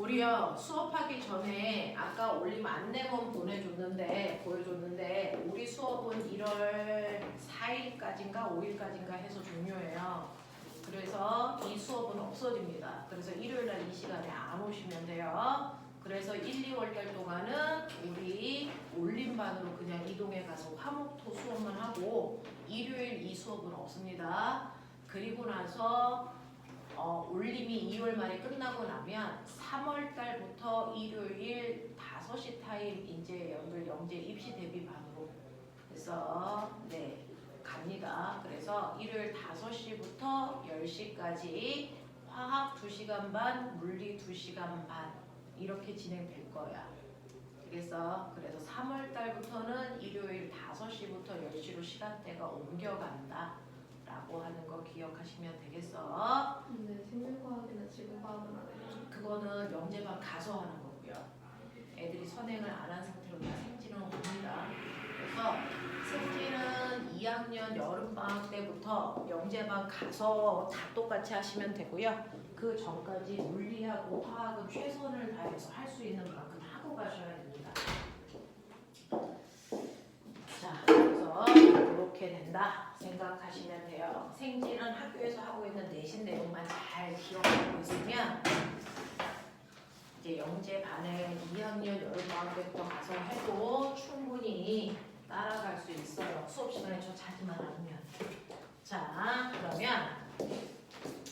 우리요 수업하기 전에 아까 올림 안내문 보여줬는데 우리 수업은 1월 4일까지인가 5일까지인가 해서 종료해요. 그래서 이 수업은 없어집니다. 그래서 일요일날 이 시간에 안 오시면 돼요. 그래서 1, 2월달 동안은 우리 올림반으로 그냥 이동해 가서 화목토 수업만 하고 일요일 이 수업은 없습니다. 그리고 나서 올림이 2월 말에 끝나고 나면 3월 달부터 일요일 5시 타임 이제 여러분들 영재 입시 대비반으로 그래서 갑니다. 그래서 일요일 5시부터 10시까지 화학 2시간 반, 물리 2시간 반 이렇게 진행될 거야. 그래서 3월 달부터는 일요일 5시부터 10시로 시간대가 옮겨간다. 라고 하는 거 기억하시면 되겠어. 근데 생물과학이나 지구과학은 안 해요? 그거는 영재반 가서 하는 거고요. 애들이 선행을 안 한 상태로 다 생지는 옵니다. 그래서 생지는 2학년 여름방학 때부터 영재반 가서 다 똑같이 하시면 되고요. 그 전까지 물리하고 화학은 최선을 다해서 할 수 있는 만큼 하고 가셔야 됩니다. 자, 그래서 이렇게 된다 생각하시면 돼요. 생지는 학교에서 하고 있는 내신 내용만 잘 기억하고 있으면 이제 영재 반에 2학년 여름방학 때부터 가서 해도 충분히 따라갈 수 있어요. 수업 시간에 저 자지만 않으면. 자, 그러면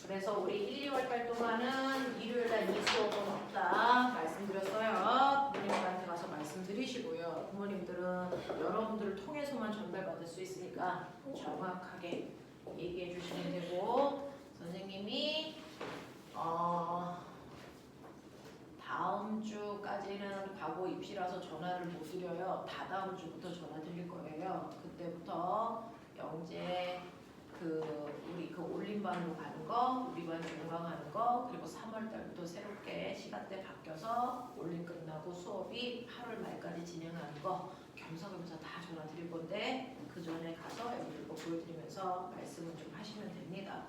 그래서 우리 1, 2월 달 동안은 일요일날 이 수업은 없다 말씀드렸어요. 부모님한테 가서 말씀드리시고요. 부모님들은 여러분들을 통해서만 전달받을 수 있으니까 정확하게 얘기해 주시면 되고 선생님이 다음 주까지는 과거 입시라서 전화를 못 드려요. 다다음 주부터 전화 드릴 거예요. 그때부터 영재 우리 올림반으로 가는 거, 우리 반 종강하는 거, 그리고 3월 달부터 새롭게 시간대 바뀌어서 올림 끝나고 수업이 8월 말까지 진행하는 거 겸사겸사 다 전화 드릴 건데 그 전에 가서 여기 이거 보여드리면서 말씀을 좀 하시면 됩니다.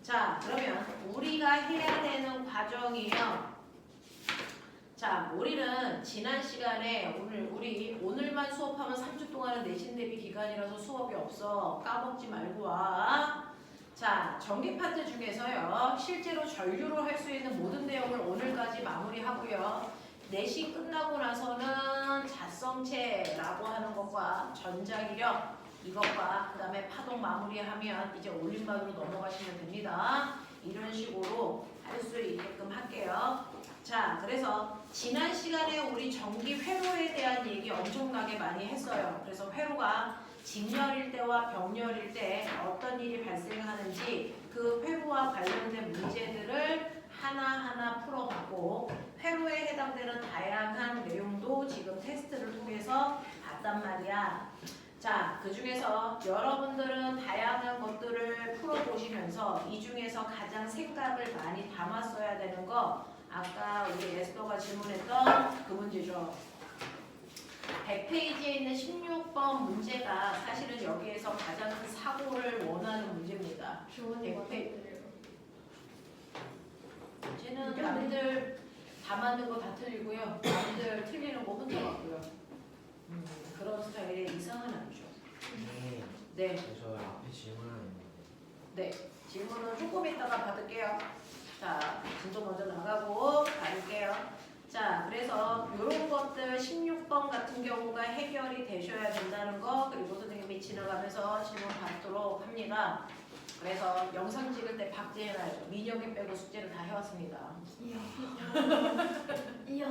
자, 그러면 우리가 해야 되는 과정이요. 자, 우리는 지난 시간에 오늘만 수업하면 3주 동안은 내신 대비 기간이라서 수업이 없어. 까먹지 말고 와. 자, 전기 파트 중에서요. 실제로 전류로 할 수 있는 모든 내용을 오늘까지 마무리하고요. 내신 끝나고 나서는 자성체라고 하는 것과 전자기력 이것과 그 다음에 파동 마무리하면 이제 올림반으로 넘어가시면 됩니다. 이런 식으로 할 수 있게끔 할게요. 자, 그래서 지난 시간에 우리 전기 회로에 대한 얘기 엄청나게 많이 했어요. 그래서 회로가 직렬일 때와 병렬일 때 어떤 일이 발생하는지 그 회로와 관련된 문제들을 하나하나 풀어봤고 회로에 해당되는 다양한 내용도 지금 테스트를 통해서 봤단 말이야. 자, 그 중에서 여러분들은 다양한 것들을 풀어보시면서 이 중에서 가장 생각을 많이 담았어야 되는 거 아까 우리 에스더가 질문했던 그 문제죠. 100페이지에 있는 16번 문제가 사실은 여기에서 가장 큰 사고를 원하는 문제입니다. 주원이 맞아요. 쟤는 남들 다 맞는 거 다 틀리고요. 남들 틀리는 거 혼자 맞고요. 그런 스타일의 이상은 아니죠. 네. 저 앞에 질문하는 있는데. 네. 질문은 조금 이따가 받을게요. 자, 진도 먼저 나가고 받을게요. 자, 그래서 이런 것들 16번 같은 경우가 해결이 되셔야 된다는 거 그리고 선생님이 지나가면서 질문 받도록 합니다. 그래서 영상 찍을 때 박제해놔야죠. 민혁이 빼고 숙제를 다 해왔습니다. 이야.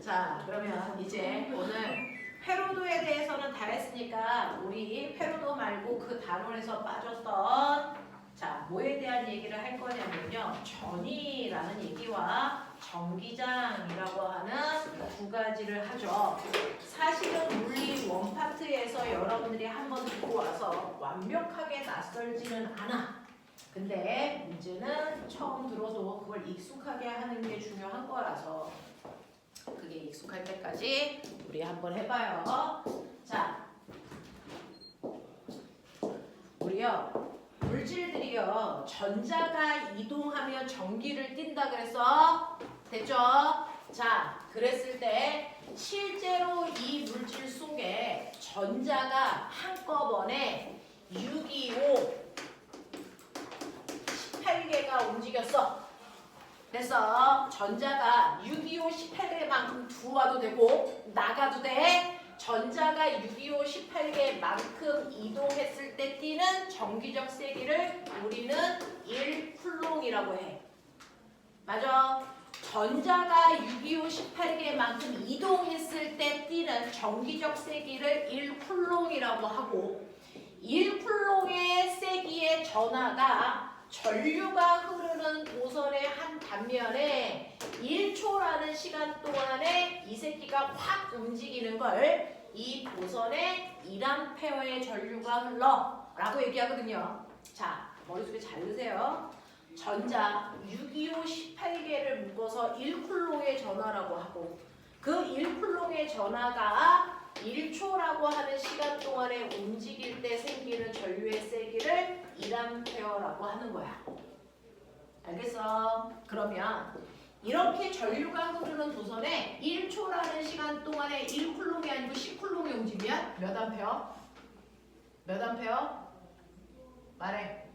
자, 그러면 이제 오늘 회로도에 대해서는 다 했으니까 우리 회로도 말고 그 단원에서 빠졌던 자, 뭐에 대한 얘기를 할 거냐면요. 전위라는 얘기와 전기장이라고 하는 두 가지를 하죠. 사실은 물리 원파트에서 여러분들이 한번 듣고 와서 완벽하게 낯설지는 않아. 근데 문제는 처음 들어도 그걸 익숙하게 하는 게 중요한 거라서 그게 익숙할 때까지 우리 한번 해봐요. 자, 우리요. 물질들이요. 전자가 이동하면 전기를 띈다 그랬어. 됐죠? 자, 그랬을 때 실제로 이 물질 속에 전자가 한꺼번에 625, 18개가 움직였어. 그래서 전자가 625, 18개만큼 들어와도 되고 나가도 돼. 전자가 625, 18개만큼 이동했을 때 띠는 전기적 세기를 우리는 1쿨롱이라고 해. 맞아? 전자가 625, 18개만큼 이동했을 때 띠는 전기적 세기를 1쿨롱이라고 하고 1쿨롱의 세기의 전하가 전류가 흐르는 도선의 한 단면에 1초라는 시간 동안에 이 새끼가 확 움직이는 걸 이 도선에 1A의 전류가 흘러 라고 얘기하거든요. 자, 머릿속에 잘 넣으세요. 전자 625, 18개를 묶어서 1쿨롱의 전하라고 하고 그 1쿨롱의 전하가 1초라고 하는 시간 동안에 움직일 때 생기는 전류의 세기를 1A라고 하는 거야. 알겠어? 그러면 이렇게 전류가 흐르는 도선에 1초라는 시간 동안에 1쿨롱이 아니고 10쿨롱이 움직이면 몇 암페어? 몇 암페어? 말해.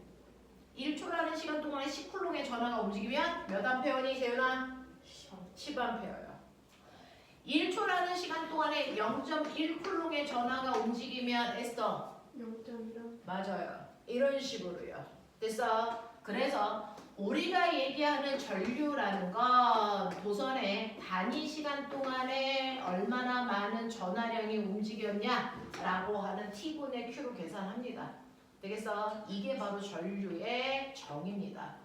1초라는 시간 동안에 10쿨롱의 전하가 움직이면 몇 암페어니 세윤아? 10암페어요. 1초라는 시간 동안에 0.1쿨롱의 전하가 움직이면 에스터 0.1. 맞아요. 이런 식으로요. 됐어? 그래서 우리가 얘기하는 전류라는 건 도선에 단위 시간 동안에 얼마나 많은 전하량이 움직였냐라고 하는 T분의 Q로 계산합니다. 되겠어? 이게 바로 전류의 정의입니다.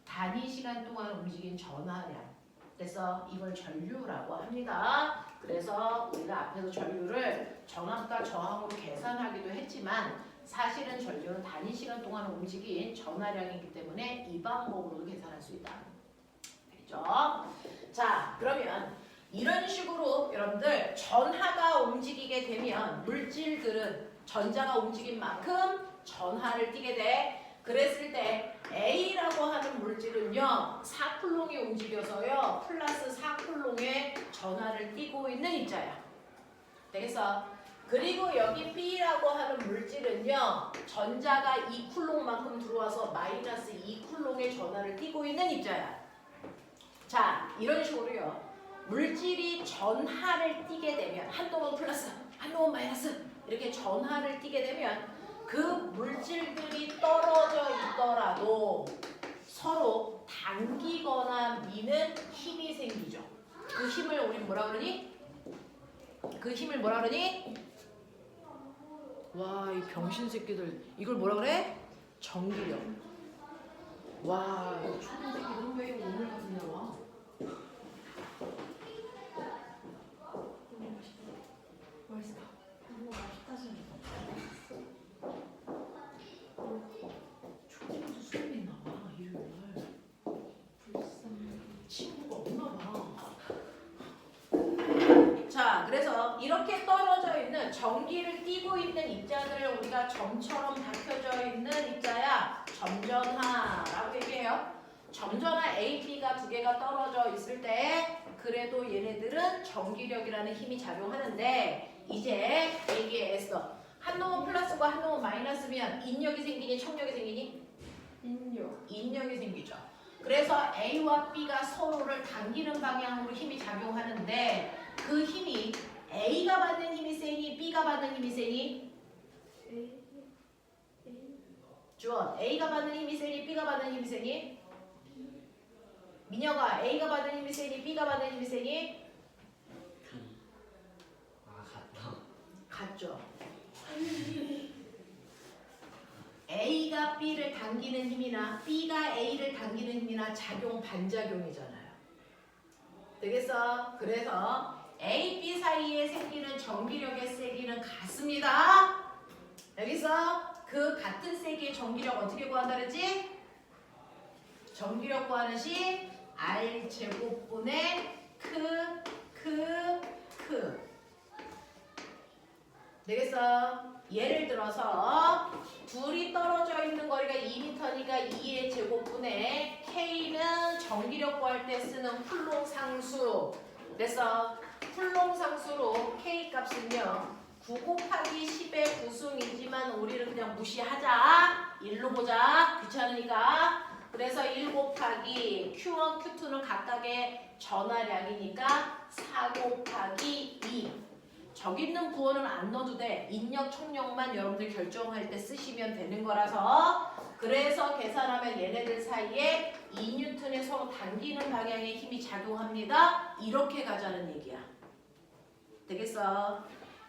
단위 시간 동안 움직인 전하량. 그래서 이걸 전류라고 합니다. 그래서 우리가 앞에서 전류를 정함과 저항으로 계산하기도 했지만 사실은 전류는 단위 시간 동안 움직인 전하량이기 때문에 이 방법으로도 계산할 수 있다. 되겠죠? 자, 그러면 이런 식으로 여러분들 전하가 움직이게 되면 물질들은 전자가 움직인 만큼 전하를 띠게 돼. 그랬을 때 A라고 하는 물질은요 4쿨롱이 움직여서요 플러스 4쿨롱의 전하를 띠고 있는 입자야. 되겠어? 그리고 여기 B라고 하는 물질은요 전자가 2쿨롱만큼 들어와서 마이너스 2쿨롱의 전하를 띠고 있는 입자야. 자, 이런 식으로요 물질이 전하를 띠게 되면 한 놈은 플러스 한 놈은 마이너스 이렇게 전하를 띠게 되면 그 물질들이 떨어져 있더라도 서로 당기거나 미는 힘이 생기죠. 그 힘을 우리 뭐라 그러니? 그 힘을 뭐라 그러니? 와, 이 병신 새끼들 이걸 뭐라 그래? 전기력. 와, 이 초딩 새끼들은 왜 오늘 같은 날 와? 맛있다. 너무 맛있다 진짜. 초딩도 수업이 있나 봐, 일요일날. 친구가 없나 봐. 자, 그래서 이렇게 떨어져 있는 전기를 띠고 있는 입자들을 우리가 점처럼 박혀져 있는 입자야 점전하라고 얘기해요. 점전하 A, B가 두 개가 떨어져 있을 때 그래도 얘네들은 전기력이라는 힘이 작용하는데 이제 얘기했어. 한 놈은 플러스고 한 놈은 마이너스면 인력이 생기니 청력이 생기니? 인력이 생기죠. 그래서 A와 B가 서로를 당기는 방향으로 힘이 작용하는데 그 힘이 A가 받는 힘이 세니 B가 받는 힘이 세니? 주원, A가 받는 힘이 세니 B가 받는 힘이 세니? 민혁아, A가 받는 힘이 세니 B가 받는 힘이 세니? 아, 같다. 같죠. A가 B를 당기는 힘이나 B가 A를 당기는 힘이나 작용 반작용이잖아요. 되겠어? 그래서 A, B 사이에 생기는 전기력의 세기는 같습니다. 여기서 그 같은 세기의 전기력 어떻게 구한다 그랬지? 전기력 구하는 식 R 제곱분의 크 되겠어? 예를 들어서 둘이 떨어져 있는 거리가 2m니까 2의 제곱분에 K는 전기력 구할 때 쓰는 쿨롱 상수. 그래서 쿨롱 상수로 K 값은요 9 곱하기 10의 구승이지만 우리는 그냥 무시하자. 1로 보자. 귀찮으니까. 그래서 1 곱하기 Q1, Q2는 각각의 전하량이니까 4 곱하기 2. 저기 있는 부호는 안 넣어도 돼. 인력, 총력만 여러분들 결정할 때 쓰시면 되는 거라서. 그래서 계산하면 얘네들 사이에 2N의 서로 당기는 방향의 힘이 작용합니다. 이렇게 가자는 얘기야. 되겠어?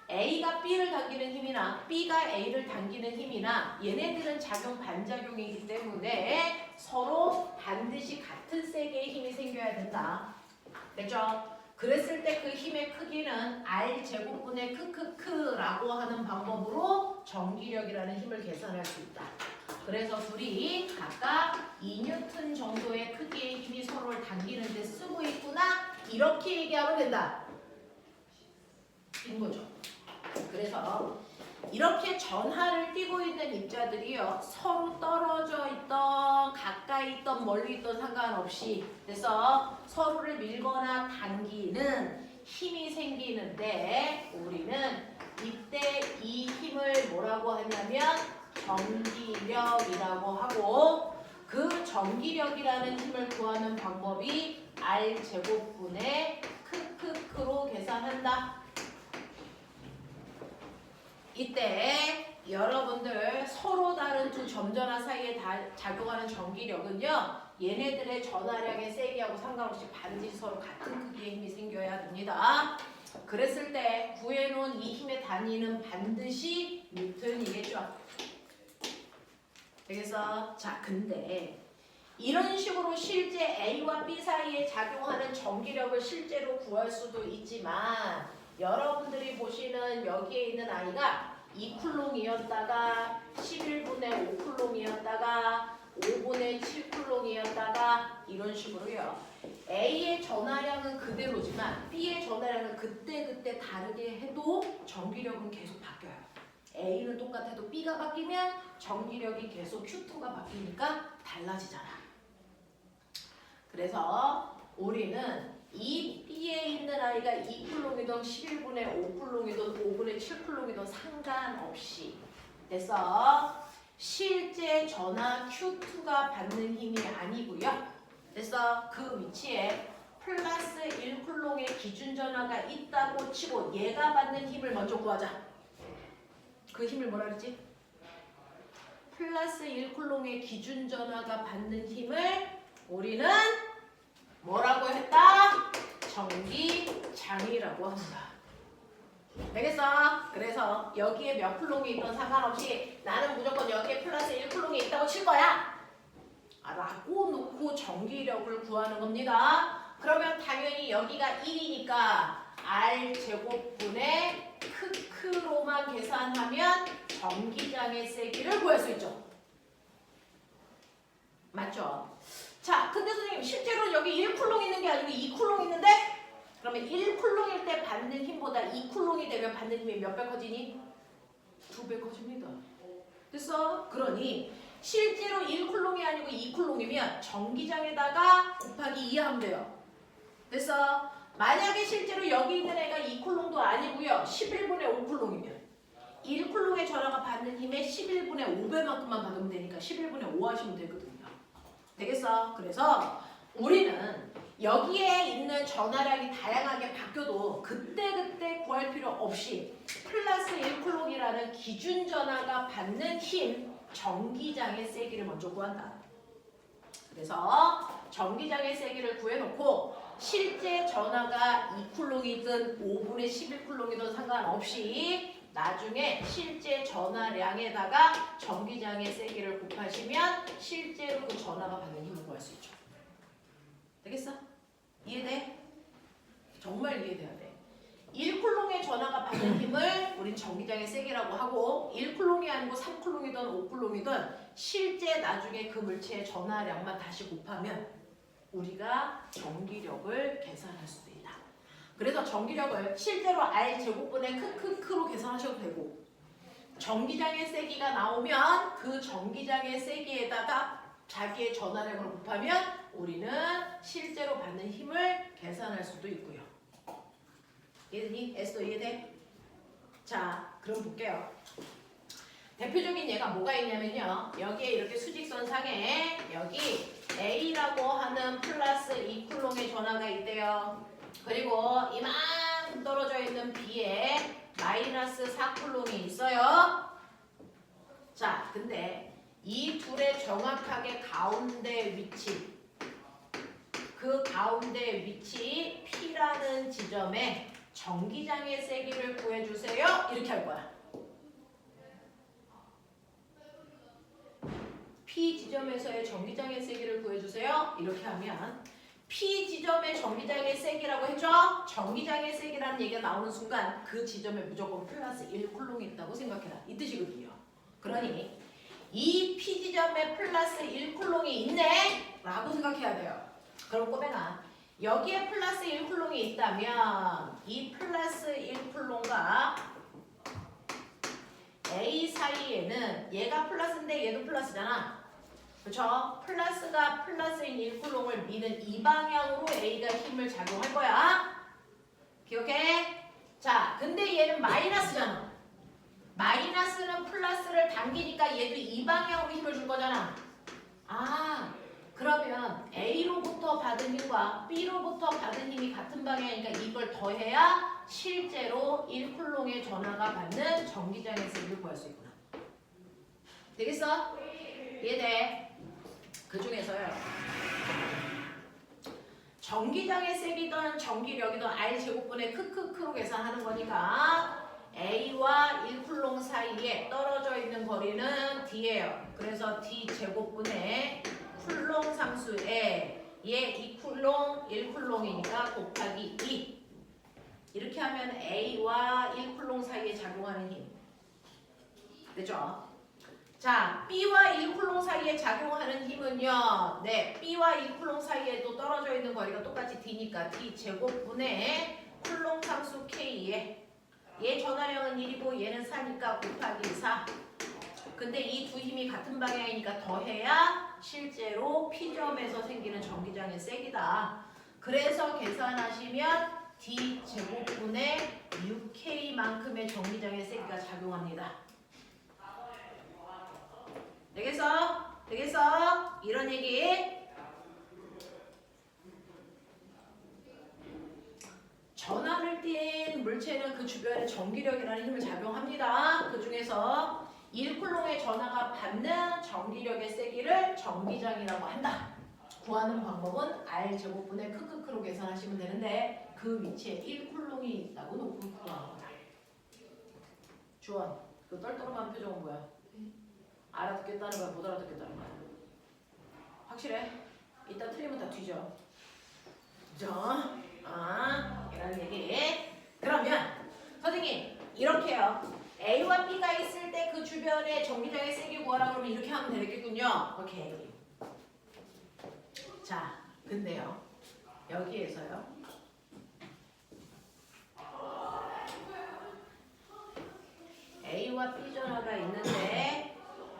A가 B를 당기는 힘이나 B가 A를 당기는 힘이나 얘네들은 작용 반작용이기 때문에 서로 반드시 같은 세계의 힘이 생겨야 된다. 됐죠? 그랬을 때 그 힘의 크기는 R 제곱분의 크크크라고 하는 방법으로 전기력이라는 힘을 계산할 수 있다. 그래서 둘이 각각 2N 정도의 크기의 힘이 서로를 당기는 데 쓰고 있구나. 이렇게 얘기하면 된다. 인 거죠. 그래서 이렇게 전하를 띄고 있는 입자들이요 서로 떨어져 있던 가까이 있던 멀리 있던 상관없이 그래서 서로를 밀거나 당기는 힘이 생기는데 우리는 이때 이 힘을 뭐라고 하냐면 전기력이라고 하고 그 전기력이라는 힘을 구하는 방법이 R 제곱분의 크크크로 계산한다. 이때 여러분들 서로 다른 두 점전화 사이에 작용하는 전기력은요 얘네들의 전하량의 세기하고 상관없이 반드시 서로 같은 크기의 힘이 생겨야 됩니다. 그랬을 때 구해놓은 이 힘의 단위는 반드시 뉴턴이겠죠. 되겠어? 자, 근데 이런 식으로 실제 A와 B 사이에 작용하는 전기력을 실제로 구할 수도 있지만 여러분들이 보시는 여기에 있는 아이가 2쿨롱이었다가 11분의 5쿨롱이었다가 5분의 7쿨롱이었다가 이런 식으로요. A의 전하량은 그대로지만 B의 전하량은 그때그때 다르게 해도 전기력은 계속 바뀌어요. A는 똑같아도 B가 바뀌면 전기력이 계속 Q2가 바뀌니까 달라지잖아. 그래서 우리는 이 B에 있는 아이가 2쿨롱이든 11분의 5쿨롱이든 5분의 7쿨롱이든 상관없이 그래서 실제 전하 Q2가 받는 힘이 아니고요. 그래서 그 위치에 플러스 1쿨롱의 기준 전하가 있다고 치고 얘가 받는 힘을 먼저 구하자. 그 힘을 뭐라 그랬지? 플러스 1쿨롱의 기준 전하가 받는 힘을 우리는 뭐라고 했다? 전기장이라고 합니다. 되겠어? 그래서 여기에 몇 쿨롱이 있던 상관없이 나는 무조건 여기에 플러스 1쿨롱이 있다고 칠 거야. 라고 놓고 전기력을 구하는 겁니다. 그러면 당연히 여기가 1이니까 R 제곱분의 크크로만 계산하면 전기장의 세기를 구할 수 있죠. 맞죠? 자, 근데 선생님 실제로 여기 1쿨롱 있는 게 아니고 2쿨롱 있는데 그러면 1쿨롱일 때 받는 힘보다 2쿨롱이 되면 받는 힘이 몇 배 커지니? 2배 커집니다. 됐어? 그러니 실제로 1쿨롱이 아니고 2쿨롱이면 전기장에다가 곱하기 2 하면 돼요. 됐어? 만약에 실제로 여기 있는 애가 2쿨롱도 아니고요. 11분의 5쿨롱이면 1쿨롱의 전하가 받는 힘의 11분의 5배만큼만 받으면 되니까 11분의 5 하시면 되거든요. 되겠어? 그래서 우리는 여기에 있는 전하량이 다양하게 바뀌어도 그때그때 구할 필요 없이 플러스 1쿨롱이라는 기준 전하가 받는 힘, 전기장의 세기를 먼저 구한다. 그래서 전기장의 세기를 구해놓고 실제 전하가 2쿨롱이든 5분의 11쿨롱이든 상관없이 나중에 실제 전하량에다가 전기장의 세기를 곱하시면 실제로 그 전하가 받는 힘을 구할 수 있죠. 되겠어? 이해돼? 정말 이해돼야 돼. 1쿨롱의 전하가 받는 힘을 우린 전기장의 세기라고 하고 1쿨롱이 아니고 3쿨롱이든 5쿨롱이든 실제 나중에 그 물체의 전하량만 다시 곱하면 우리가 전기력을 계산할 수도 있다. 그래서 전기력을 실제로 R 제곱분의 크크크로 계산하셔도 되고 전기장의 세기가 나오면 그 전기장의 세기에다가 자기의 전하력을 곱하면 우리는 실제로 받는 힘을 계산할 수도 있고요. 이해되니? S도 이해돼? 자, 그럼 볼게요. 대표적인 예가 뭐가 있냐면요. 여기에 이렇게 수직선 상에 여기 A라고 하는 플러스 2쿨롱의 전하가 있대요. 그리고 이만큼 떨어져 있는 B에 마이너스 4쿨롱이 있어요. 자, 근데 이 둘의 정확하게 가운데 위치, 그 가운데 위치 P라는 지점에 전기장의 세기를 구해주세요. 이렇게 할 거야. P 지점에서의 전기장의 세기를 구해주세요. 이렇게 하면 P 지점의 전기장의 세기라고 했죠? 전기장의 세기라는 얘기가 나오는 순간 그 지점에 무조건 플러스 1쿨롱이 있다고 생각해라. 이 뜻이거든요. 그러니 이 P 지점에 플러스 1쿨롱이 있네? 라고 생각해야 돼요. 그럼 꼬맹아, 여기에 플러스 1쿨롱이 있다면 이 플러스 1쿨롱과 A 사이에는 얘가 플러스인데 얘도 플러스잖아. 그쵸? 플러스가 플러스인 1쿨롱을 미는 이 방향으로 A가 힘을 작용할 거야. 기억해? 자, 근데 얘는 마이너스잖아. 마이너스는 플러스를 당기니까 얘도 이 방향으로 힘을 줄 거잖아. 아, 그러면 A로부터 받은 힘과 B로부터 받은 힘이 같은 방향이니까 이걸 더해야 실제로 1쿨롱의 전하가 받는 전기장의 세기를 구할 수 있구나. 되겠어? 이해돼? 그 중에서요. 전기장의 세기든 전기력이든 R 제곱분의 크크크로 계산하는 거니까 A와 1쿨롱 사이에 떨어져 있는 거리는 D예요. 그래서 D 제곱분의 쿨롱 상수에 얘 2쿨롱, 1쿨롱이니까 곱하기 2. 이렇게 하면 A와 1쿨롱 사이에 작용하는 힘. 됐죠? 자, B와 1쿨롱 사이에 작용하는 힘은요. 네, B와 1쿨롱 사이에도 떨어져 있는 거리가 똑같이 D니까 D 제곱분의 쿨롱 상수 K에 얘 전하량은 1이고 얘는 4니까 곱하기 4. 근데 이 두 힘이 같은 방향이니까 더해야 실제로 P점에서 생기는 전기장의 세기다. 그래서 계산하시면 D 제곱분의 6K만큼의 전기장의 세기가 작용합니다. 되겠어? 되겠어? 이런 얘기. 전압을 띈 물체는 그 주변에 전기력이라는 힘을 작용합니다. 그 중에서 1쿨롱의 전하가 받는 전기력의 세기를 전기장이라고 한다. 구하는 방법은 R 제곱분의 크크크로 계산하시면 되는데 그 위치에 1쿨롱이 있다고 놓고 구하는 거다. 주원, 그 떨떠름한 표정은 뭐야? 알아듣겠다는 거야? 못 알아듣겠다는 거야? 확실해? 이따 틀리면 다 뒤져. 그죠? 이런 얘기. 그러면 선생님 이렇게요. A와 B가 있을 때 그 주변에 전기장의 세기 구하라 그러면 이렇게 하면 되겠군요. 오케이. 자, 근데요. 여기에서요. A와 B 전화가 있는데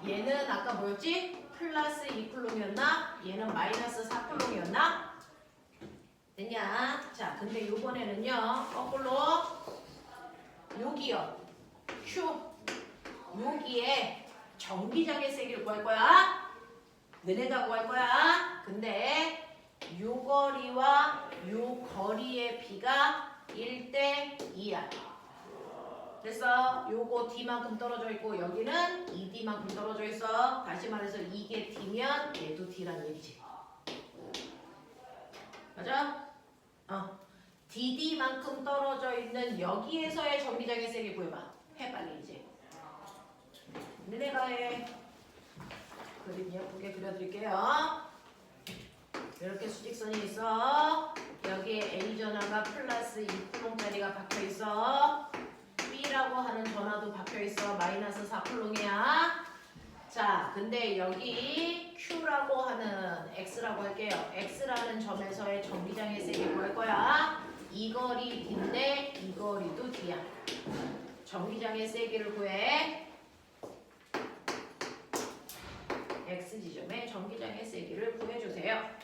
얘는 아까 뭐였지? 플러스 2쿨롱이었나? 얘는 마이너스 4쿨롱이었나? 됐냐? 자, 근데 요번에는요. 거꾸로 여기요. Q. 여기에 전기장의 세기를 구할 거야. 너네가 구할 거야. 근데 요 거리와 요 거리의 B가 1대 2야. 그래서 요거 D만큼 떨어져 있고 여기는 2D만큼 떨어져 있어. 다시 말해서 이게 D면 얘도 D란 얘기지. 맞아? DD만큼 떨어져 있는 여기에서의 전기장의 세기 구해봐. 해 빨리 이제. 너네가 해. 그림 예쁘게 그려드릴게요. 이렇게 수직선이 있어. 여기에 A 전하가 플러스 2쿨롱짜리가 박혀있어. B라고 하는 전하도 박혀있어. 마이너스 4쿨롱이야. 자, 근데 여기 Q라고 하는 X라고 할게요. X라는 점에서의 전기장의 세기 구할 거야. 이 거리 D인데 이 거리도 D야. 전기장의 세기를 구해. X 지점에 전기장의 세기를 구해주세요.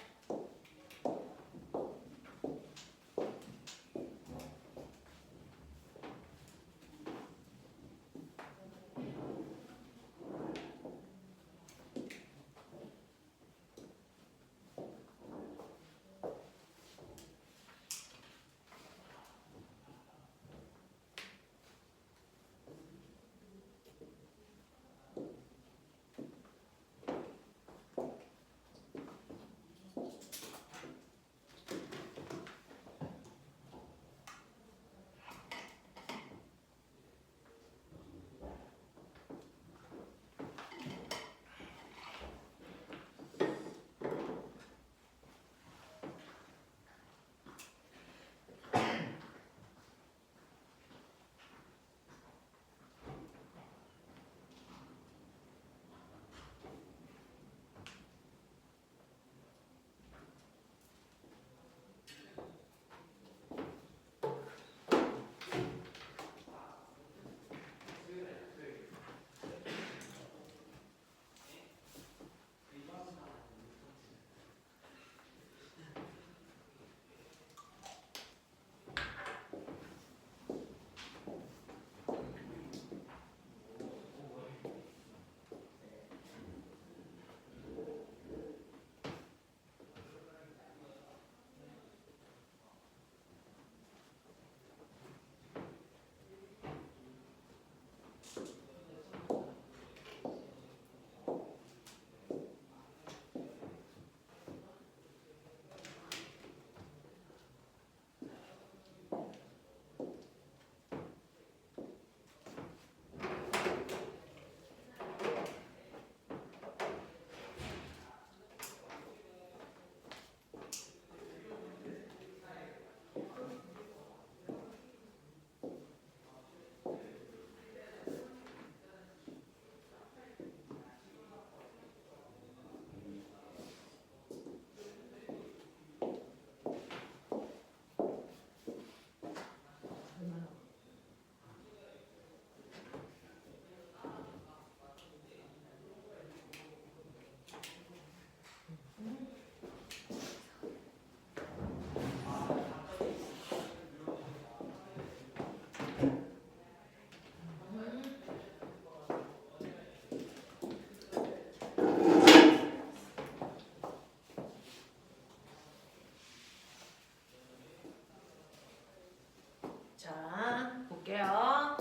자, 볼게요.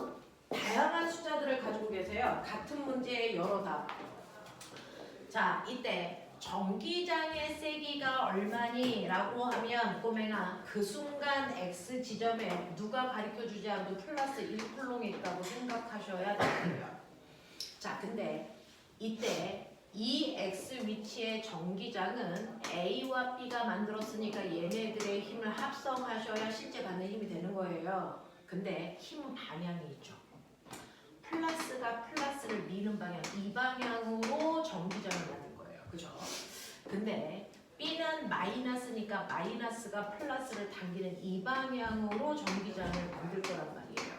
다양한 숫자들을 가지고 계세요. 같은 문제의 여러 답. 자, 이때 전기장의 세기가 얼마니? 라고 하면 꼬맹아 그 순간 X 지점에 누가 가르쳐주지 않아도 플러스 1쿨롱이 있다고 생각하셔야 되고요. 자, 근데 이때 이 X 위치의 전기장은 A와 B가 만들었으니까 얘네들의 힘을 합성하셔야 실제 받는 힘이 되는 거예요. 근데 힘은 방향이 있죠. 플러스가 플러스를 미는 방향, 이 방향으로 전기장을 만든 거예요. 그죠? 근데 B는 마이너스니까 마이너스가 플러스를 당기는 이 방향으로 전기장을 만들 거란 말이에요.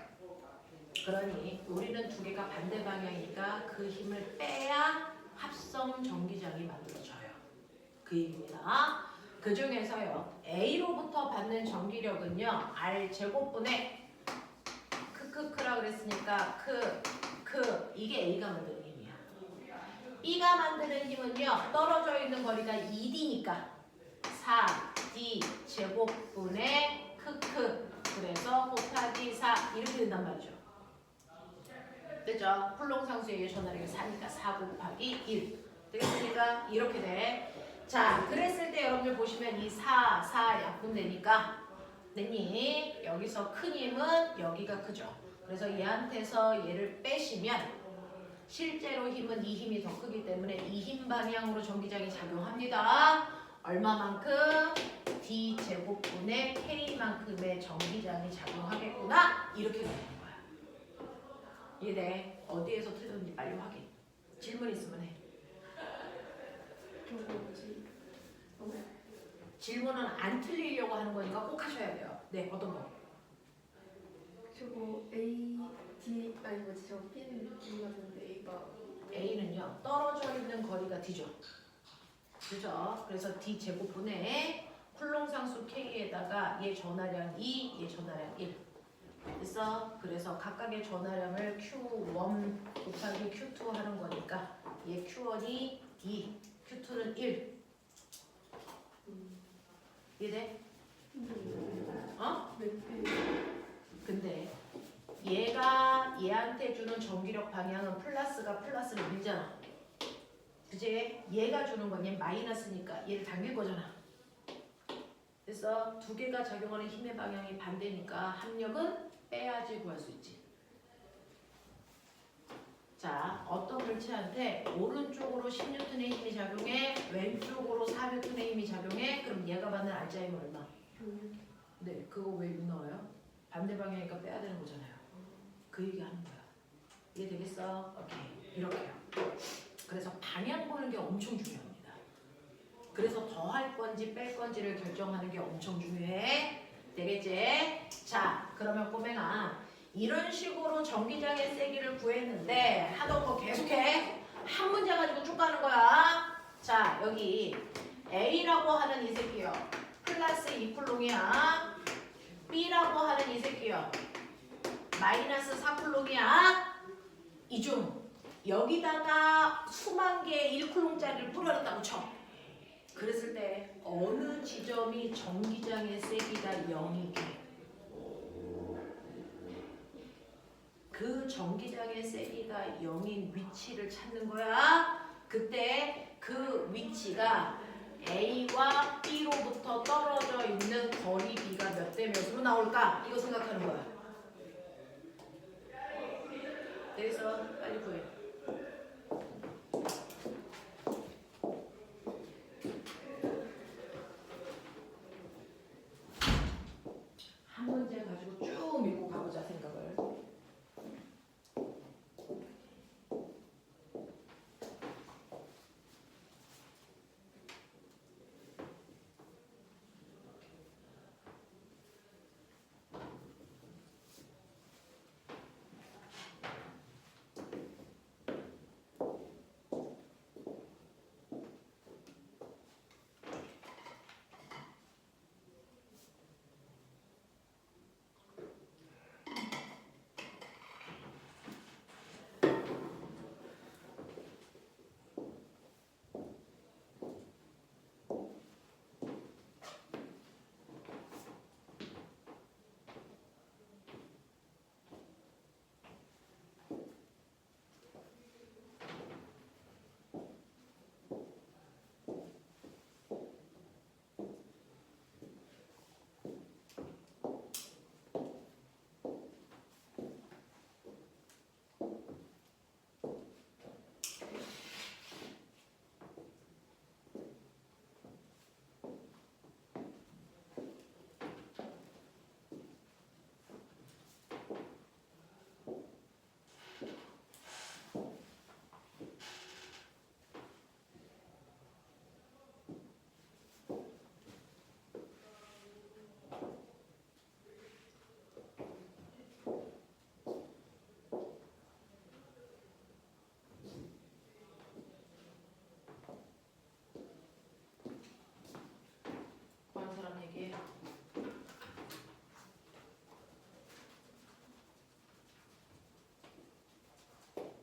그러니 우리는 두 개가 반대 방향이니까 그 힘을 빼야 합성 전기장이 만들어져요. 그 얘기입니다. 그 중에서요, A로부터 받는 전기력은요, R 제곱분의 크크크라 그랬으니까 이게 A가 만드는 힘이야. B가 만드는 힘은요, 떨어져 있는 거리가 2D니까 4D 제곱분의 크크, 그래서 곱하기 4 이렇게 된단 말이죠. 됐죠? 쿨롱상수에 의해 전하력이 4니까 4 곱하기 1 되겠습니까? 이렇게 돼. 자, 그랬을 때 여러분들 보시면 이 4 약분되니까 됐니? 여기서 큰 힘은 여기가 크죠. 그래서 얘한테서 얘를 빼시면 실제로 힘은 이 힘이 더 크기 때문에 이 힘 방향으로 전기장이 작용합니다. 얼마만큼? D 제곱분의 K만큼의 전기장이 작용하겠구나. 이렇게 되는 거야. 이해돼? 어디에서 틀렸는지 빨리 확인. 질문 있으면 해. 질문은 안 틀리려고 하는 거니까 꼭 하셔야 돼요. 네, 어떤 거? 저거 A, D 아니 뭐지 저 B는 D 같은데 A가 A는요 떨어져 있는 거리가 D죠. 그죠? 그래서 D 제곱분의 쿨롱 상수 K에다가 얘 전하량 2, 얘 전하량 1. 됐어? 그래서 각각의 전하량을 Q1 곱하기 Q2 하는 거니까 얘 Q1이 2, Q2는 1. 이해돼? 어? 네. 근데 얘가 얘한테 주는 전기력 방향은 플러스가 플러스를 밀잖아. 그치? 얘가 주는 건 얘 마이너스니까 얘를 당길 거잖아. 그래서 두 개가 작용하는 힘의 방향이 반대니까 합력은 빼야지 구할 수 있지. 자, 어떤 물체한테 오른쪽으로 10N의 힘이 작용해, 왼쪽으로 4N의 힘이 작용해, 그럼 얘가 받는 알자임은 얼마? 네, 그거 왜 6 나와요? 반대 방향이니까 빼야 되는 거잖아요. 그 얘기 하는 거야. 이해 되겠어? 오케이. 이렇게요. 그래서 방향 보는 게 엄청 중요합니다. 그래서 더 할 건지 뺄 건지를 결정하는 게 엄청 중요해. 되겠지? 자, 그러면 꼬맹아 이런 식으로 전기장의 세기를 구했는데 하던 거 계속해. 한 문제 가지고 쭉 가는 거야. 자, 여기 A라고 하는 이 새끼요. 플러스 2쿨롱이야. B라고 하는 이 새끼요. 마이너스 4쿨롱이야. 이중 여기다가 수만 개의 1쿨롱짜리를 뿌려놨다고 쳐. 그랬을 때 어느 지점이 전기장의 세기가 0이 돼? 그 전기장의 세기가 0인 위치를 찾는 거야. 그때 그 위치가 A와 B로부터 떨어져 있는 거리 B가 몇 대 몇으로 나올까? 이거 생각하는 거야. 그래서 빨리 구해. 한 문제 가지고 쭉 밀고 가보자 생각을.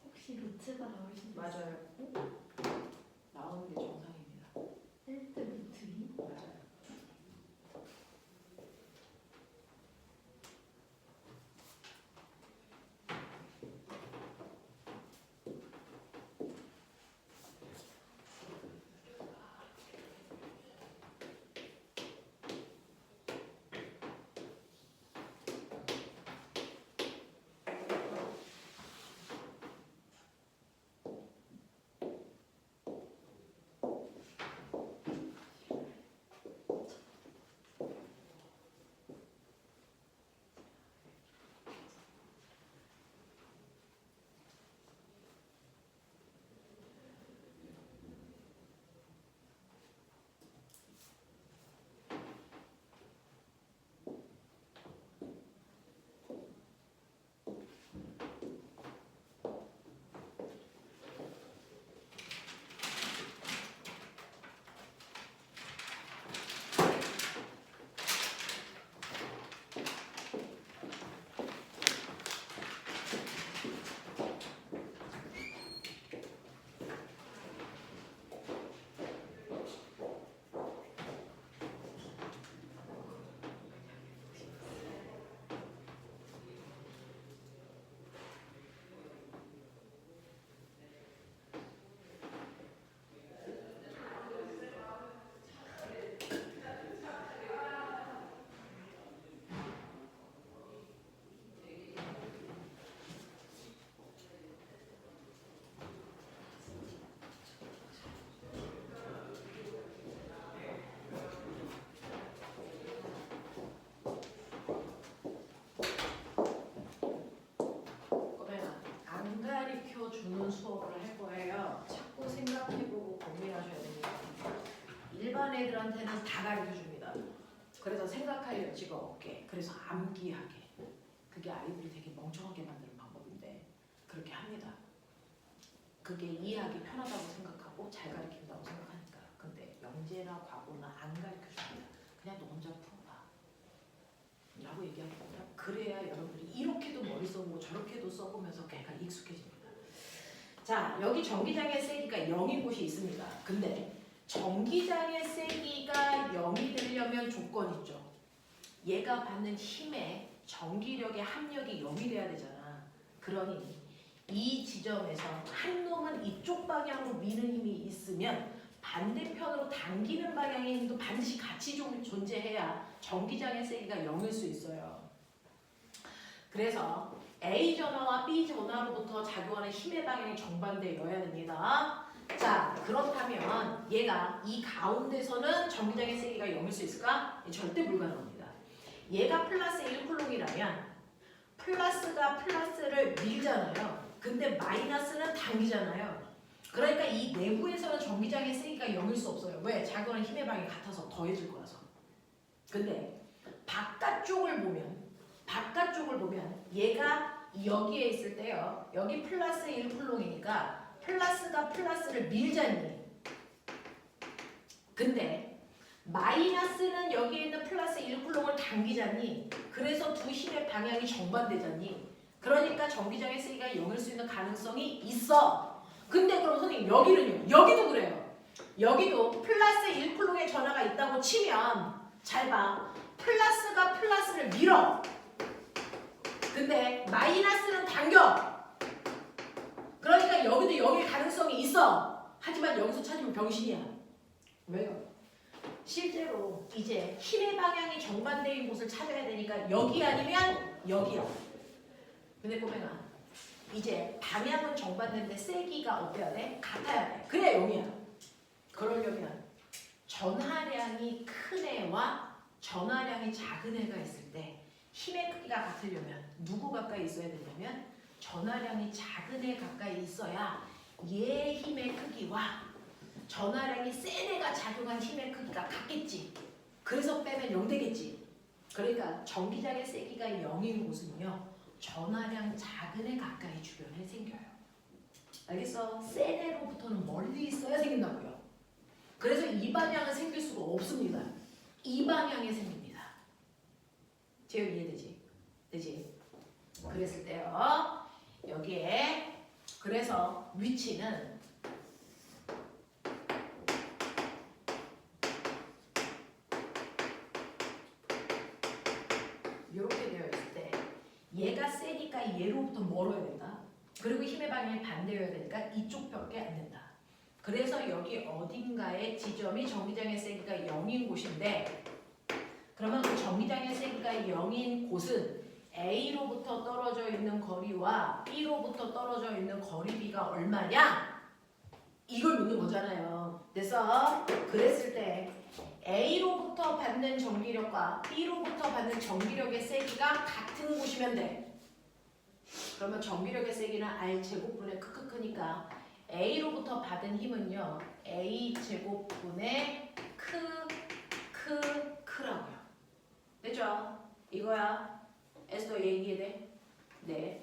혹시 루트가 나올 수 있어요? 맞아요. 나오는 게 정상입니다. 1대 루트 2? 맞아요. 애들한테는 다 가르쳐 줍니다. 그래서 생각할 여지가 없게, 그래서 암기하게. 그게 아이들이 되게 멍청하게 만드는 방법인데 그렇게 합니다. 그게 이해하기 편하다고 생각하고 잘 가르친다고 생각하니까. 근데 영재나 과거나 안 가르쳐 줍니다. 그냥 너 혼자 풀어봐 라고 얘기하거든요. 그래야 여러분들이 이렇게도 머리 써보고 저렇게도 써보면서 걔가 익숙해집니다. 자, 여기 전기장의 세기가 0인 곳이 있습니다. 근데 전기장의 세기가 0이 되려면 조건이 있죠. 얘가 받는 힘에 전기력의 합력이 0이 돼야 되잖아. 그러니 이 지점에서 한 놈은 이쪽 방향으로 미는 힘이 있으면 반대편으로 당기는 방향의 힘도 반드시 같이 존재해야 전기장의 세기가 0일 수 있어요. 그래서 A 전화와 B 전화로부터 작용하는 힘의 방향이 정반대여야 됩니다. 자, 그렇다면 얘가 이 가운데서는 전기장의 세기가 0일 수 있을까? 절대 불가능합니다. 얘가 플러스 1쿨롱이라면 플러스가 플러스를 밀잖아요. 근데 마이너스는 당기잖아요. 그러니까 이 내부에서는 전기장의 세기가 0일 수 없어요. 왜? 작용하는 힘의 방향이 같아서 더해질 거라서. 근데 바깥쪽을 보면 얘가 여기에 있을 때요. 여기 플러스 1쿨롱이니까 플러스가 플러스를 밀잖니. 근데 마이너스는 여기에 있는 플러스 1쿨롱을 당기잖니. 그래서 두 힘의 방향이 정반대잖니. 그러니까 전기장의 세기가 0일 수 있는 가능성이 있어. 근데 그럼 선생님 여기는요? 여기도 그래요. 여기도 플러스 1쿨롱의 전하가 있다고 치면 잘 봐. 플러스가 플러스를 밀어. 근데 마이너스는 당겨. 그러니까 여기도 여길 가능성이 있어. 하지만 여기서 찾으면 병신이야. 왜요? 실제로 이제 힘의 방향이 정반대인 곳을 찾아야 되니까 여기 아니면 여기야. 근데 꼬맹아, 이제 방향은 정반대인데 세기가 어때야 돼? 같아야 돼. 그래 0이야. 그러려면 전하량이 큰 애와 전하량이 작은 애가 있을 때 힘의 크기가 같으려면 누구 가까이 있어야 되냐면 전하량이 작은 애 가까이 있어야 얘 힘의 크기와 전하량이 센 애가 작용한 힘의 크기가 같겠지. 그래서 빼면 0 되겠지. 그러니까 전기장의 세기가 0인 곳은요. 전하량 작은 애 가까이 주변에 생겨요. 알겠어? 센 애로부터는 멀리 있어야 생긴다고요. 그래서 이 방향은 생길 수가 없습니다. 이 방향에 생깁니다. 제가 이해되지? 되지? 그랬을 때요. 여기에 그래서 위치는 이렇게 되어 있을 때 얘가 세니까 얘로부터 멀어야 된다. 그리고 힘의 방향이 반대여야 되니까 이쪽밖에 안 된다. 그래서 여기 어딘가에 지점이 전기장의 세기가 0인 곳인데 그러면 그 전기장의 세기가 0인 곳은 A로부터 떨어져 있는 거리와 B로부터 떨어져 있는 거리비가 얼마냐? 이걸 묻는 거잖아요. 그래서 그랬을 때 A로부터 받는 전기력과 B로부터 받는 전기력의 세기가 같은 곳이면 돼. 그러면 전기력의 세기는 R제곱분의 크크크니까 A로부터 받은 힘은요. A제곱분의 크라고요. 됐죠? 이거야. 에스더 얘기해. 네.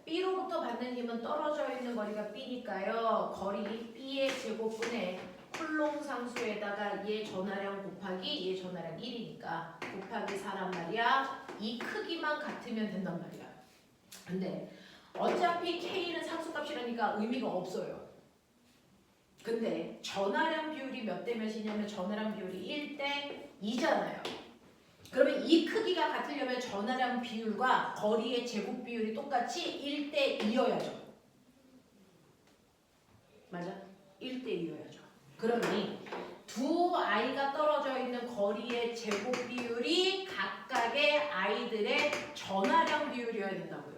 B로부터 받는 힘은 떨어져 있는 거리가 B니까요. 거리 B의 제곱분의 쿨롱 상수에다가 얘 전하량 곱하기 얘 전하량 1이니까 곱하기 4란 말이야. 이 크기만 같으면 된단 말이야. 근데 어차피 K는 상수값이라니까 의미가 없어요. 근데 전하량 비율이 몇 대 몇이냐면 전하량 비율이 1대 2잖아요. 그러면 이 크기가 같으려면 전하량 비율과 거리의 제곱 비율이 똑같이 1대 2여야죠. 맞아? 1대 2여야죠. 그러니 두 아이가 떨어져 있는 거리의 제곱 비율이 각각의 아이들의 전하량 비율이어야 된다고요.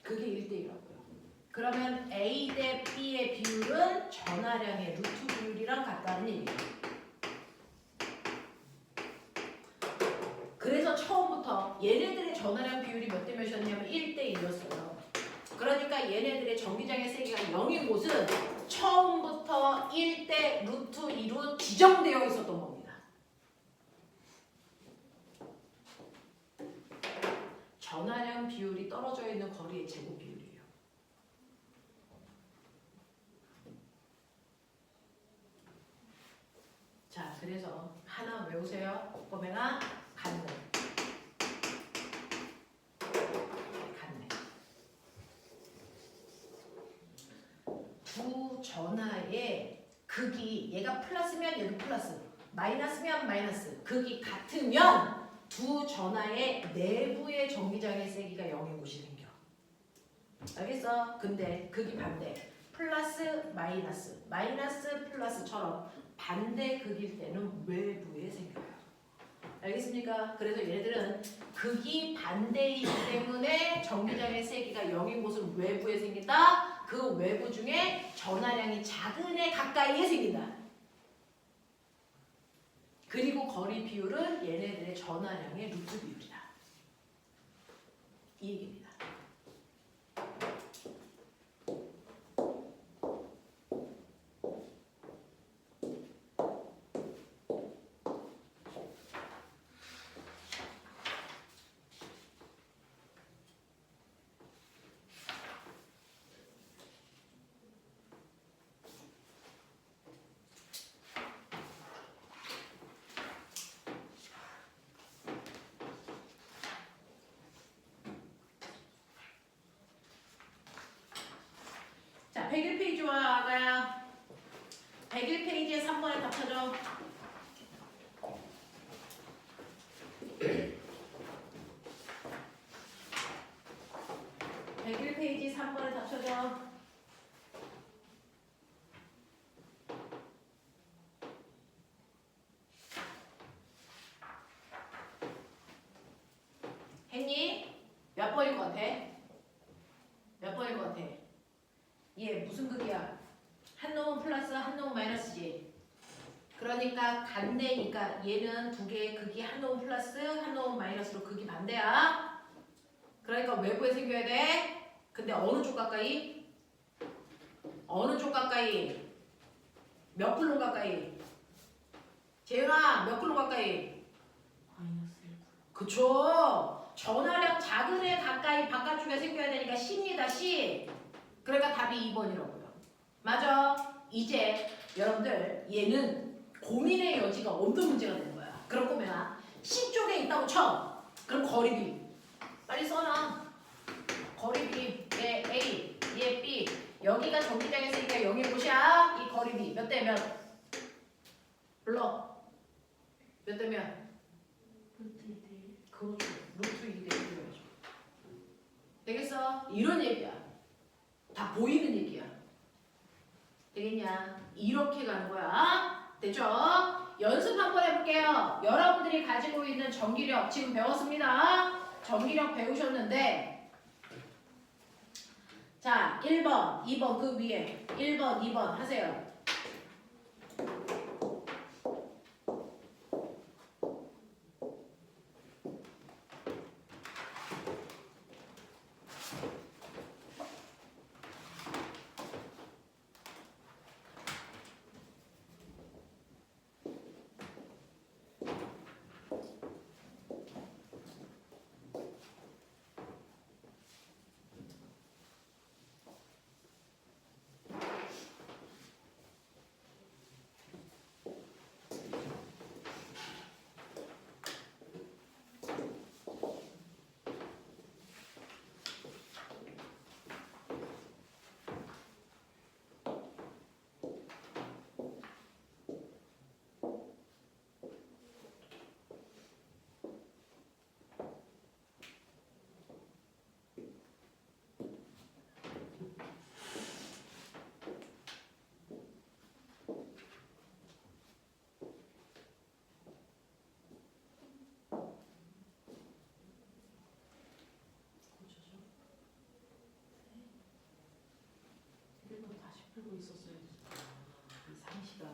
그게 1대 2라고요. 그러면 A 대 B의 비율은 전하량의 루트 비율이랑 같다는 얘기예요. 그래서 처음부터 얘네들의 전하량 비율이 몇 대 몇이었냐면 1대 2였어요. 그러니까 얘네들의 전기장의 세기가 이곳은 처음부터 1대 루트 2로 지정되어 있었던 겁니다. 전하량 비율이 떨어져 있는 거리의 제곱 비율이에요. 자, 그래서 하나 외우세요. 꼬맹아, 간네. 간네. 두 전하의 극이 얘가 플러스면 얘도 플러스, 마이너스면 마이너스, 극이 같으면 두 전하의 내부의 전기장의 세기가 0인 곳이 생겨. 알겠어? 근데 극이 반대. 플러스 마이너스, 마이너스 플러스처럼 반대 극일 때는 외부에 생겨요. 알겠습니까? 그래서 얘네들은 극이 반대이기 때문에 전기장의 세기가 0인 곳은 외부에 생긴다. 그 외부 중에 전하량이 작은 애 가까이에 생긴다. 그리고 거리 비율은 얘네들의 전하량의 루트 비율이다. 이 얘기입니다. 자, 101페이지와 아가야. 101페이지에 3번에 답 찾아. 101페이지 3번에 답 찾아. 했니? 몇 번일 것 같아? 몇 번일 것 같아? 얘 무슨 극이야? 한 놈은 플러스 한 놈은 마이너스지. 그러니까 반대니까 얘는 두 개의 극이 한 놈은 플러스 한 놈은 마이너스로 극이 반대야. 그러니까 외부에 생겨야 돼. 근데 어느 쪽 가까이? 어느 쪽 가까이? 몇 쿨롬 가까이? 재윤아 몇 쿨롬 가까이? 마이너스 1. 그쵸. 전하량 작은 애 가까이 바깥쪽에 생겨야 되니까 C입니다. C. 그러니까 답이 2번이라고요. 맞아. 이제 여러분들 얘는 고민의 여지가 없는 문제가 되는 거야. 그럴 거면 C 쪽에 있다고 쳐. 그럼 거리비 빨리 써놔. 거리비 얘 A, 얘 B. 여기가 전기장의 세기가 0인 곳이야. 이 거리비 몇 대 몇? 불러. 몇 대 몇? 루트 2대1. 그렇죠. 루트 2대 1이죠. 되겠어? 이런 얘기야. 다 보이는 얘기야. 되겠냐? 이렇게 가는 거야. 됐죠? 연습 한번 해볼게요. 여러분들이 가지고 있는 전기력 지금 배웠습니다. 전기력 배우셨는데 자 1번, 2번 그 위에 1번, 2번 하세요. 풀고 있었어야지. 이 상시가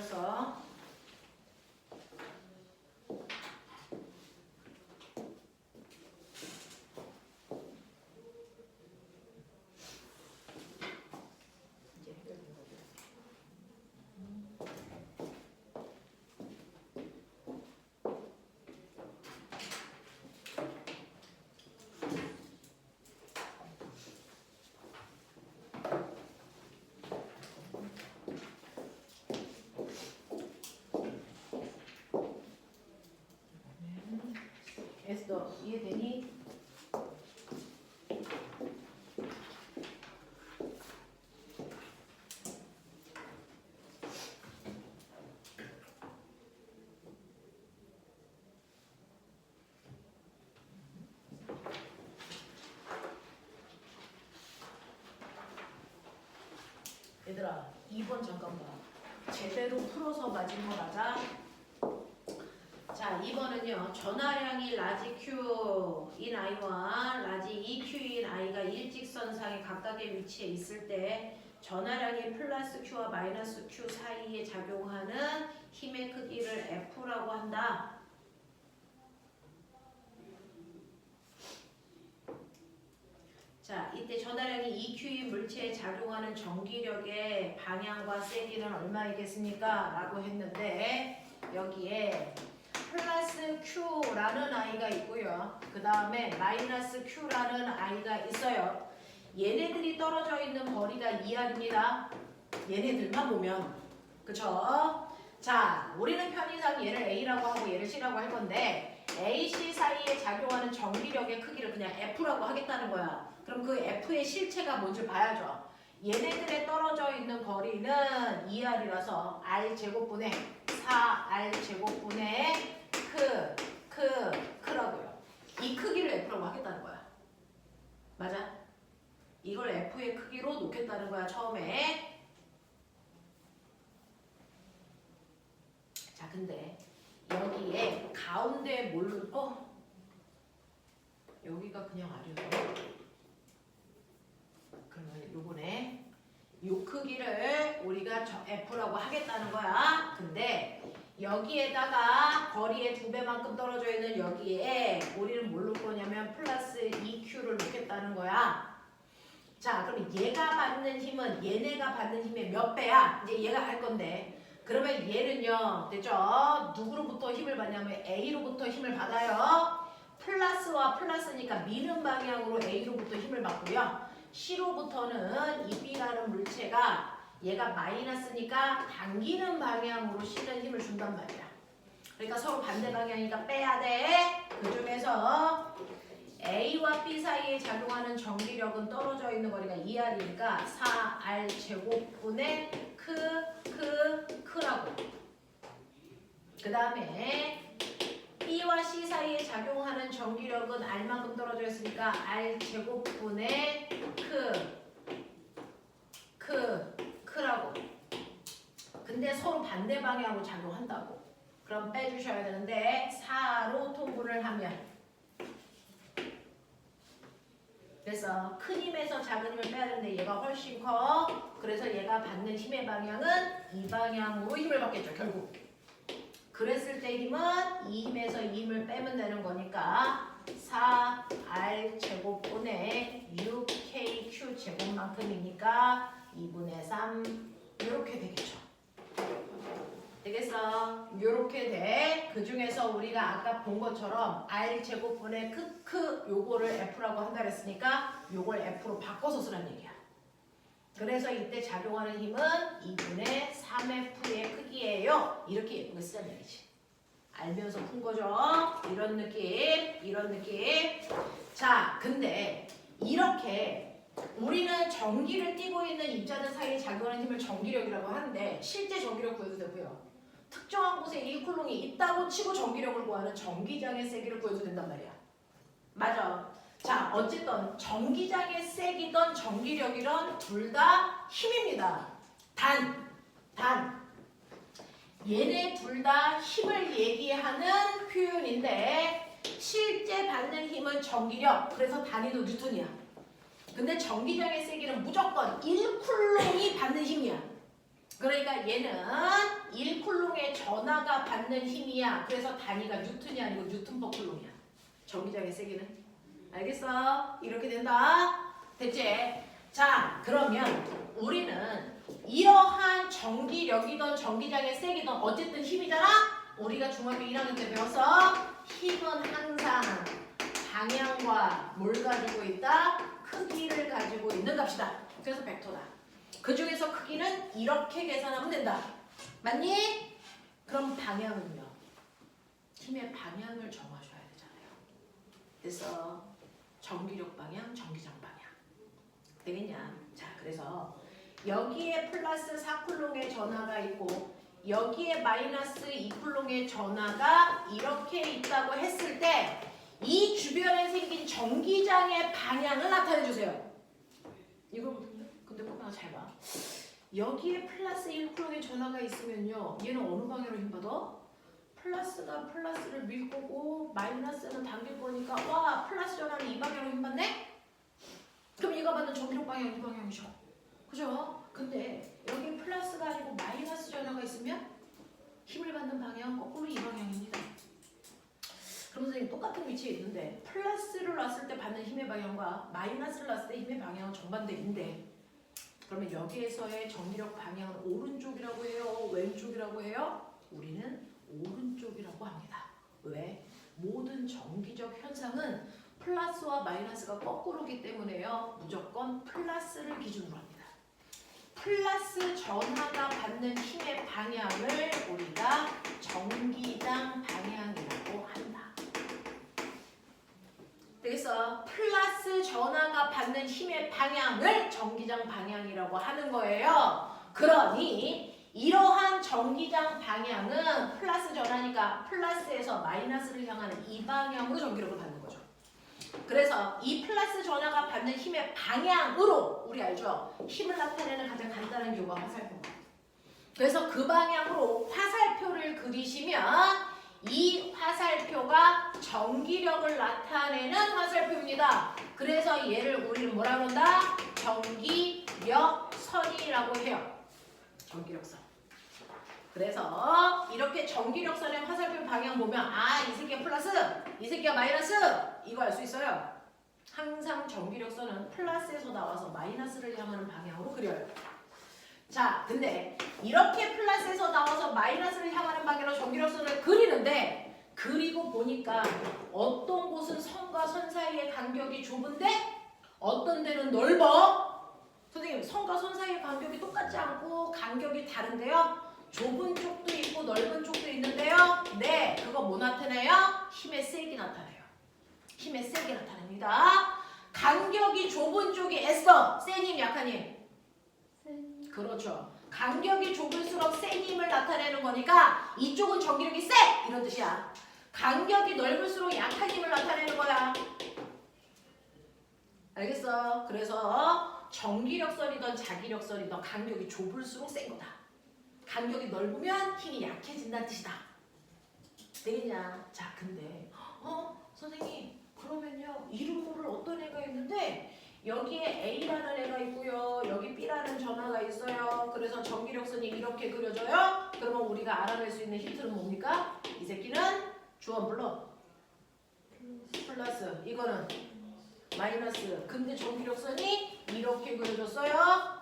그렸어. 이제 해결된 거죠. 에스더 이해되니? 얘들아 2번 잠깐 봐. 제대로 풀어서 맞은 거 맞아? 자, 2번은요. 전화량이 라지 Q인 I와 라지 EQ인 I가 일직선상에 각각의 위치에 있을 때 전화량이 플러스 Q와 마이너스 Q 사이에 작용하는 힘의 크기를 F라고 한다. 자, 이때 전화량이 EQ인 물체에 작용하는 전기력의 방향과 세기는 얼마이겠습니까? 라고 했는데 여기에 플러스 Q라는 I가 있고요. 그 다음에 마이너스 Q라는 I가 있어요. 얘네들이 떨어져 있는 거리가 2R입니다. 얘네들만 보면. 그쵸? 자, 우리는 편의상 얘를 A라고 하고 얘를 C라고 할 건데 A, C 사이에 작용하는 전기력의 크기를 그냥 F라고 하겠다는 거야. 그럼 그 F의 실체가 뭔지 봐야죠. 얘네들에 떨어져 있는 거리는 2R이라서 R 제곱분의 4R 제곱분의 크라고요. 이 크기를 F라고 하겠다는 거야. 맞아? 이걸 F의 크기로 놓겠다는 거야, 처음에. 자, 근데 여기에 가운데 뭘로, 여기가 그냥 R이었어. 그러면 요번에 요 크기를 우리가 F라고 하겠다는 거야. 근데 여기에다가 거리의 2배만큼 떨어져 있는 여기에 우리는 뭘 놓을 거냐면 플러스 EQ를 놓겠다는 거야. 자, 그럼 얘가 받는 힘은 얘네가 받는 힘의 몇 배야? 이제 얘가 할 건데 그러면 얘는요, 됐죠? 누구로부터 힘을 받냐면 A로부터 힘을 받아요. 플러스와 플러스니까 미는 방향으로 A로부터 힘을 받고요. C로부터는 이 B라는 물체가 얘가 마이너스니까 당기는 방향으로 C는 힘을 준단 말이야. 그러니까 서로 반대 방향이니까 빼야 돼. 그 중에서 A와 B 사이에 작용하는 전기력은 떨어져 있는 거리가 2R이니까 4R 제곱분의 크라고. 그 다음에 B와 C 사이에 작용하는 전기력은 R만큼 떨어져 있으니까 R 제곱분의 크라고. 근데 서로 반대 방향으로 작용한다고. 그럼 빼주셔야 되는데 4로 통분을 하면 그래서 큰 힘에서 작은 힘을 빼야 되는데 얘가 훨씬 커. 그래서 얘가 받는 힘의 방향은 이 방향으로 힘을 받겠죠, 결국. 그랬을 때 힘은 이 힘에서 이 힘을 빼면 되는 거니까 4R 제곱분의 6KQ 제곱만큼이니까 2분의 3 이렇게 되겠죠. 되겠어? 이렇게 돼. 그 중에서 우리가 아까 본 것처럼 R 제곱분의 요거를 F라고 한다 그랬으니까 요걸 F로 바꿔서 쓰란 얘기야. 그래서 이때 작용하는 힘은 2분의 3F의 크기예요. 이렇게 예쁘게 쓰란 얘기지. 알면서 푼 거죠? 이런 느낌. 자, 근데 이렇게 우리는 전기를 띠고 있는 입자들 사이에 작용하는 힘을 전기력이라고 하는데 실제 전기력 구해도 되고요. 특정한 곳에 1쿨롱이 있다고 치고 전기력을 구하는 전기장의 세기를 구해도 된단 말이야. 맞아. 자, 어쨌든 전기장의 세기든 전기력이든 둘 다 힘입니다. 단 얘네 둘 다 힘을 얘기하는 표현인데 실제 받는 힘은 전기력. 그래서 단위도 뉴턴이야. 근데 전기장의 세기는 무조건 1쿨롱이 받는 힘이야. 그러니까 얘는 1쿨롱의 전하가 받는 힘이야. 그래서 단위가 뉴턴이 아니고 뉴턴 퍼 쿨롱이야. 전기장의 세기는. 알겠어? 이렇게 된다. 됐지? 자, 그러면 우리는 이러한 전기력이든 전기장의 세기든 어쨌든 힘이잖아? 우리가 중학교 1학년 때 배웠어. 힘은 항상 방향과 뭘 가지고 있다? 크기를 가지고 있는 값이다. 그래서 벡터다. 그 중에서 크기는 이렇게 계산하면 된다. 맞니? 그럼 방향은요? 힘의 방향을 정하셔야 되잖아요. 그래서 전기력 방향, 전기장 방향. 되겠냐? 자, 그래서 여기에 플러스 4쿨롱의 전하가 있고 여기에 마이너스 2쿨롱의 전하가 이렇게 있다고 했을 때 이 주변에 생긴 전기장의 방향을 나타내 주세요. 이거 근데 꼭 하나 잘 봐. 여기에 플러스 1쿨롱의 전하가 있으면요. 얘는 어느 방향으로 힘받아? 플러스가 플러스를 밀 거고 마이너스는 당길 거니까 와 플러스 전하는 이 방향으로 힘받네? 그럼 얘가 받는 전기력 방향 이 방향이죠. 그죠? 근데 여기 플러스가 아니고 마이너스 전하가 있으면 힘을 받는 방향은 거꾸로 이 방향입니다. 그럼 선생님 똑같은 위치에 있는데 플러스를 놨을 때 받는 힘의 방향과 마이너스를 놨을 때 힘의 방향은 정반대인데 그러면 여기에서의 전기력 방향은 오른쪽이라고 해요? 왼쪽이라고 해요? 우리는 오른쪽이라고 합니다. 왜? 모든 전기적 현상은 플러스와 마이너스가 거꾸로기 때문에요. 무조건 플러스를 기준으로 합니다. 플러스 전하가 받는 힘의 방향을 우리가 전기장 방향이라고 한다. 되겠어? 플러스 전하가 받는 힘의 방향을 전기장 방향이라고 하는 거예요. 그러니 이러한 전기장 방향은 플러스 전하니까 플러스에서 마이너스를 향하는 이 방향으로 전기력을 받는 거죠. 그래서 이 플러스 전하가 받는 힘의 방향으로 우리 알죠? 힘을 나타내는 가장 간단한 교가 화살표입니다. 그래서 그 방향으로 화살표를 그리시면 이 화살표가 전기력을 나타내는 화살표입니다. 그래서 얘를 우리는 뭐라 그런다? 전기력선이라고 해요. 전기력선. 그래서 이렇게 전기력선의 화살표 방향 보면 아, 이 새끼가 플러스, 이 새끼가 마이너스 이거 알 수 있어요. 항상 전기력선은 플러스에서 나와서 마이너스를 향하는 방향으로 그려요. 자, 근데 이렇게 플러스에서 나와서 마이너스를 향하는 방향으로 전기력선을 그리는데 그리고 보니까 어떤 곳은 선과 선 사이의 간격이 좁은데 어떤 데는 넓어. 선생님, 선과 선 사이의 간격이 똑같지 않고 간격이 다른데요. 좁은 쪽도 있고 넓은 쪽도 있는데요. 네, 그거 뭐 나타내요? 힘의 세기 나타내요. 힘의 세기 나타냅니다. 간격이 좁은 쪽이 애써, 센 힘, 약한 힘. 그렇죠. 간격이 좁을수록 센 힘을 나타내는 거니까 이쪽은 전기력이 세! 이런 뜻이야. 간격이 넓을수록 약한 힘을 나타내는 거야. 알겠어? 그래서 전기력선이든 자기력선이든 간격이 좁을수록 센 거다. 간격이 넓으면 힘이 약해진다는 뜻이다. 되겠냐? 자, 근데 선생님 그러면요 이름 모를 어떤 애가 있는데 여기에 A라는 애가 있고요. 여기 B라는 전하가 있어요. 그래서 전기력선이 이렇게 그려져요. 그러면 우리가 알아낼 수 있는 힌트는 뭡니까? 이 새끼는 주어 불러. 플러스. 이거는 마이너스. 근데 전기력선이 이렇게 그려졌어요.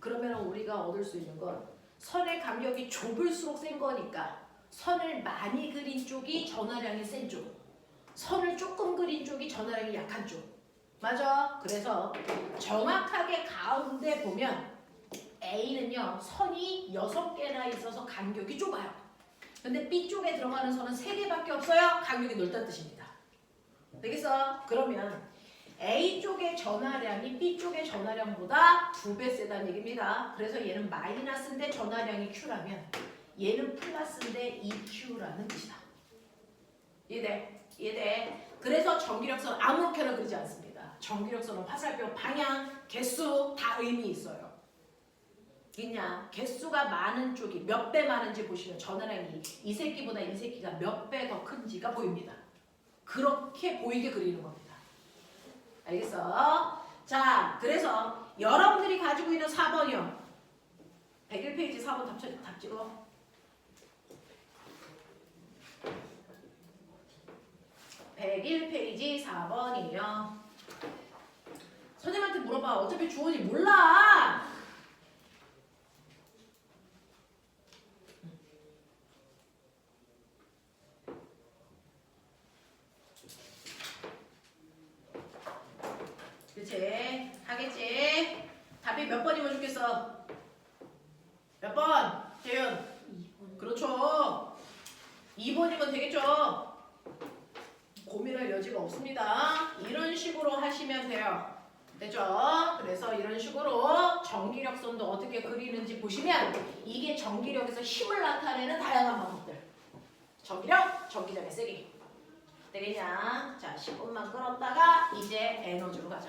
그러면 우리가 얻을 수 있는 건 선의 간격이 좁을수록 센 거니까 선을 많이 그린 쪽이 전하량이 센 쪽. 선을 조금 그린 쪽이 전하량이 약한 쪽. 맞아. 그래서 정확하게 가운데 보면 A는요. 선이 6개나 있어서 간격이 좁아요. 근데 B쪽에 들어가는 선은 3개밖에 없어요. 간격이 넓다는 뜻입니다. 되겠어? 그러면 A쪽의 전하량이 B쪽의 전하량보다 2배 세다는 얘기입니다. 그래서 얘는 마이너스인데 전하량이 Q라면 얘는 플러스인데 2Q라는 뜻이다. 이해돼? 이해돼? 그래서 전기력선 아무렇게나 그리지 않습니다. 전기력선은 화살표 방향, 개수 다 의미 있어요. 있냐? 개수가 많은 쪽이 몇 배 많은지 보시면 전하량이 이 새끼보다 이 새끼가 몇 배 더 큰지가 보입니다. 그렇게 보이게 그리는 겁니다. 알겠어? 자, 그래서 여러분들이 가지고 있는 4번이요. 101페이지 4번 답 찍어. (101페이지) 4번이에요. 선생님한테 물어봐. 어차피 주어지 몰라. 그치? 하겠지? 답이 몇 번이면 좋겠어? 몇 번? 재윤? 2번. 그렇죠. 2번이면 되겠죠. 고민할 여지가 없습니다. 이런 식으로 하시면 돼요. 됐죠? 그래서 이런 식으로 전기력선도 어떻게 그리는지 보시면 이게 전기력에서 힘을 나타내는 다양한 방법들. 전기력, 전기장의 세기. 되겠냐? 자, 10분만 끌었다가 이제 에너지로 가자.